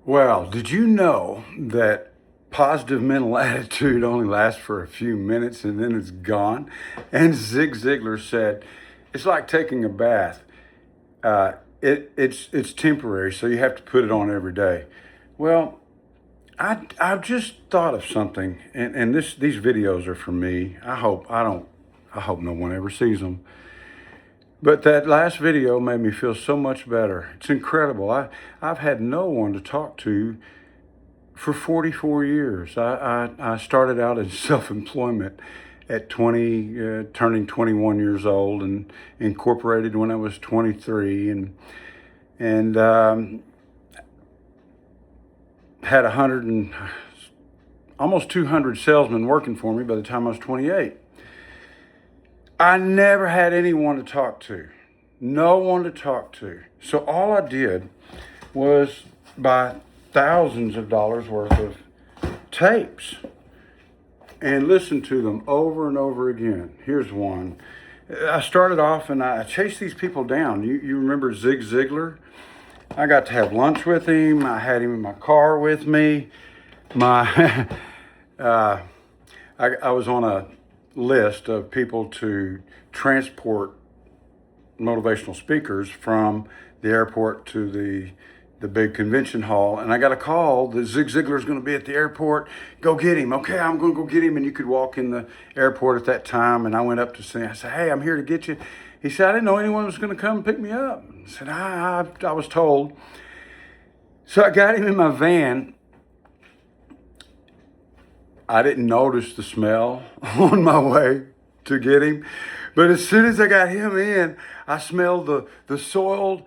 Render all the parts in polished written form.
Well, did you know that positive mental attitude only lasts for a few minutes and then it's gone? And Zig Ziglar said, it's like taking a bath. It's temporary, so you have to put it on every day. Well, I've just thought of something, and these videos are for me. I hope no one ever sees them. But that last video made me feel so much better. It's incredible. I've had no one to talk to for 44 years. I started out in self-employment at 20, turning 21 years old, and incorporated when I was 23, and had 100 and almost 200 salesmen working for me by the time I was 28. I never had anyone to talk to, no one to talk to. So all I did was buy thousands of dollars worth of tapes and listen to them over and over again. Here's one. I started off and I chased these people down. You remember Zig Ziglar? I got to have lunch with him. I had him in my car with me. My I was on a list of people to transport motivational speakers from the airport to the big convention hall, and I got a call that Zig Ziglar's going to be at the airport. Go get him. Okay, I'm going to go get him. And you could walk in the airport at that time, and I went up to see him. I said, hey, I'm here to get you. He said, I didn't know anyone was going to come pick me up. I said, I was told. So I got him in my van. I didn't notice the smell on my way to get him. But as soon as I got him in, I smelled the soiled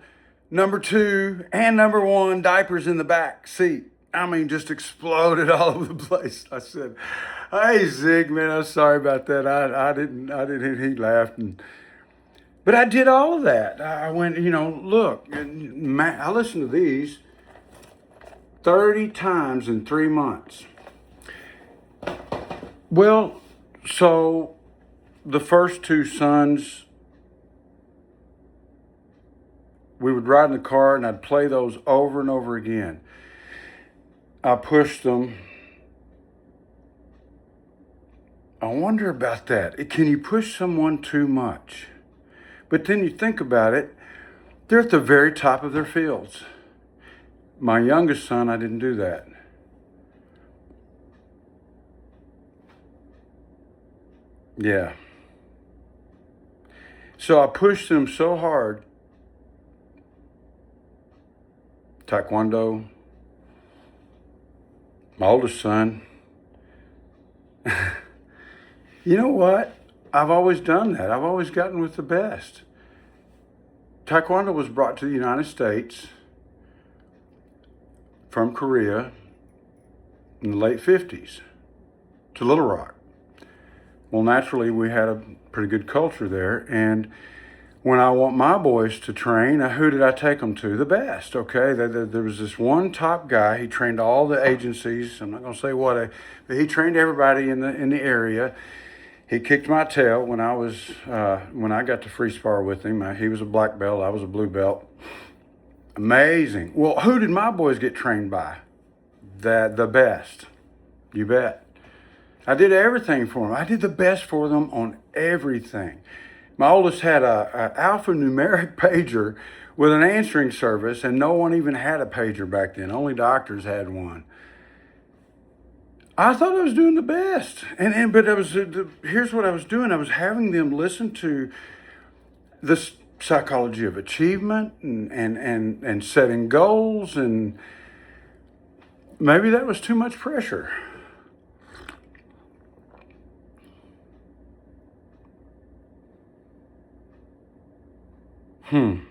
number 2 and number 1 diapers in the back seat. I mean, just exploded all over the place. I said, hey, Zig, man, I'm sorry about that. I didn't, he laughed. But I did all of that. I went, look, I listened to these 30 times in 3 months. Well, so the first 2 sons, we would ride in the car and I'd play those over and over again. I pushed them. I wonder about that. Can you push someone too much? But then you think about it, they're at the very top of their fields. My youngest son, I didn't do that. Yeah. So I pushed them so hard. Taekwondo, my oldest son. You know what? I've always done that. I've always gotten with the best. Taekwondo was brought to the United States from Korea in the late 50s to Little Rock. Well, naturally, we had a pretty good culture there. And when I want my boys to train, who did I take them to? The best, okay? There was this one top guy. He trained all the agencies. I'm not going to say what, but he trained everybody in the area. He kicked my tail when I got to free spar with him. He was a black belt. I was a blue belt. Amazing. Well, who did my boys get trained by? The best. You bet. I did everything for them. I did the best for them on everything. My oldest had a alphanumeric pager with an answering service, and no one even had a pager back then. Only doctors had one. I thought I was doing the best, but here's what I was doing. I was having them listen to the psychology of achievement and setting goals, and maybe that was too much pressure. Kind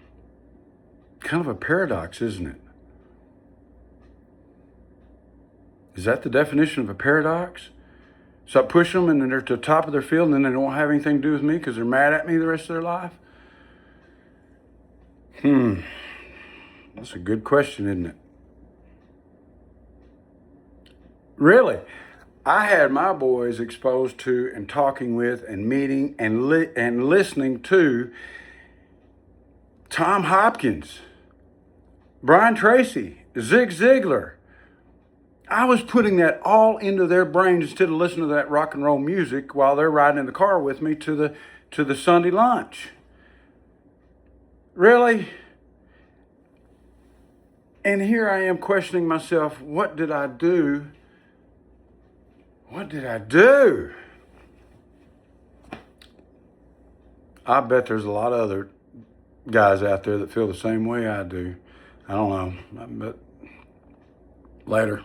of a paradox, isn't it? Is that the definition of a paradox? So I push them and then they're at the top of their field and then they don't have anything to do with me because they're mad at me the rest of their life? That's a good question, isn't it? Really? I had my boys exposed to and talking with and meeting and listening to Tom Hopkins, Brian Tracy, Zig Ziglar, I was putting that all into their brains instead of listening to that rock and roll music while they're riding in the car with me to the Sunday lunch. Really? And here I am questioning myself, what did I do? What did I do? I bet there's a lot of other guys out there that feel the same way I do. I don't know, but later.